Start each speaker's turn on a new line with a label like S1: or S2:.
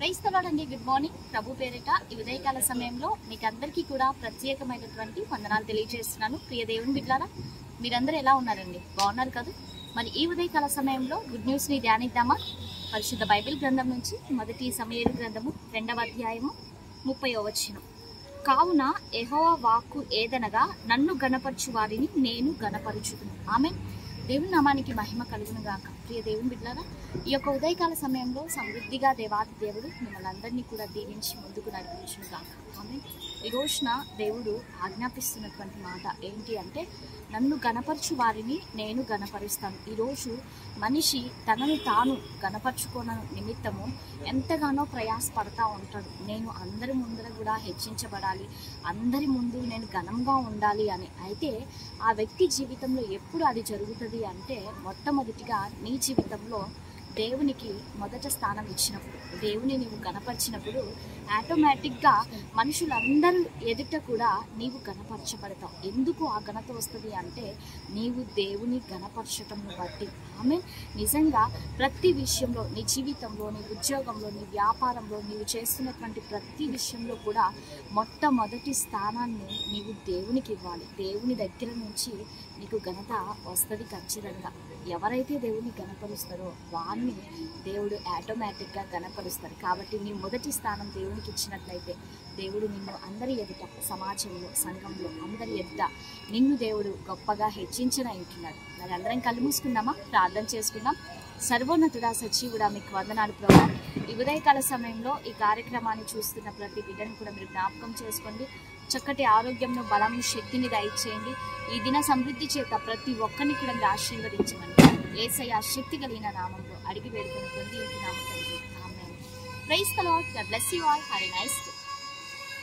S1: Praise the Lord అండి. Good morning. ప్రభు పేరిట ఈ ఉదయకాల సమయంలో మీకు అందరికీ కూడా ప్రత్యేకమైనటువంటి వందనాలు తెలియజేస్తున్నాను. ప్రియ దేవుని బిడ్డలారా, మీరందరూ ఎలా ఉన్నారండి? బాగున్నారు కదా? మరి ఈ ఉదయకాల సమయంలో గుడ్ న్యూస్ని ధ్యానిద్దామా? పరిశుద్ధ బైబిల్ గ్రంథం నుంచి మొదటి సమూయేలు గ్రంథము 2వ అధ్యాయము 30వ వచనం. కావున యెహోవా వాక్కు ఏదనగా, నన్ను గణపరచు వారిని నేను గణపరచుదును. ఆమేన్. దేవుని నామానికి మహిమ కలుగును గాక. ప్రియ దేవుని బిడ్డలారా, ఈ యొక్క ఉదయకాల సమయంలో సమృద్ధిగా దేవాది దేవుడు మిమ్మల్ని అందరినీ కూడా దీవించి ముందుకు నడిపించును గాక. ఆమేన్. ఈ రోజున దేవుడు ఆజ్ఞాపిస్తున్నటువంటి మాట ఏంటి అంటే, నన్ను గణపరచు వారిని నేను గణపరుస్తాను. ఈరోజు మనిషి తనను తాను గణపరచుకోన నిమిత్తము ఎంతగానో ప్రయాసపడతా ఉంటాడు. నేను అందరి ముందర కూడా హెచ్చించబడాలి, అందరి ముందు నేను ఘనంగా ఉండాలి అని. అయితే ఆ వ్యక్తి జీవితంలో ఎప్పుడు అది జరుగుతుంది అంటే, మొట్టమొదటిగా నీ జీవితంలో దేవునికి మొదట స్థానం ఇచ్చినప్పుడు, దేవుని నీవు గణపరిచినప్పుడు ఆటోమేటిక్గా మనుషులందరూ ఎదుట కూడా నీవు గణపరచబడతావు. ఎందుకు ఆ ఘనత వస్తుంది అంటే, నీవు దేవుని గణపరచటంను బట్టి. ఆమె నిజంగా ప్రతి విషయంలో, నీ జీవితంలో, నీ ఉద్యోగంలో, నీ వ్యాపారంలో, నీవు చేస్తున్నటువంటి ప్రతి విషయంలో కూడా మొట్టమొదటి స్థానాన్ని నీవు దేవునికి ఇవ్వాలి. దేవుని దగ్గర నుంచి నీకు ఘనత వస్తుంది ఖచ్చితంగా. ఎవరైతే దేవుని గణపరుస్తారో వారిని దేవుడు ఆటోమేటిక్గా గణపరుస్తారు. కాబట్టి నీ మొదటి స్థానం దేవునికి ఇచ్చినట్లయితే దేవుడు నిన్ను అందరి ఎదుట, సమాజంలో, సంఘంలో అందరి ఎదుట నిన్ను దేవుడు గొప్పగా హెచ్చించనంటున్నాడు. మరి అందరం కళ్ళు మూసుకుందామా? ప్రార్థన చేసుకుందాం. సర్వోన్నతుడా, సజీవుడా, మీకు వందనాలు ప్రభువా. ఈ ఉదయకాల సమయంలో ఈ కార్యక్రమాన్ని చూస్తున్న ప్రతి బిడ్డను కూడా మీరు జ్ఞాపకం చేసుకోండి. చక్కటి ఆరోగ్యంను, బలము, శక్తిని దయచేయండి. ఈ దిన సమృద్ధి చేత ప్రతి ఒక్కరిని కూడా మీరు ఆశీర్వదించమని యేసయ్య శక్తి కలిగిన నామంలో అడిగి వేడుకొని పొంది ఉంటున్నాము తండ్రి. Amen. Praise the Lord. God bless you all. Have a nice day.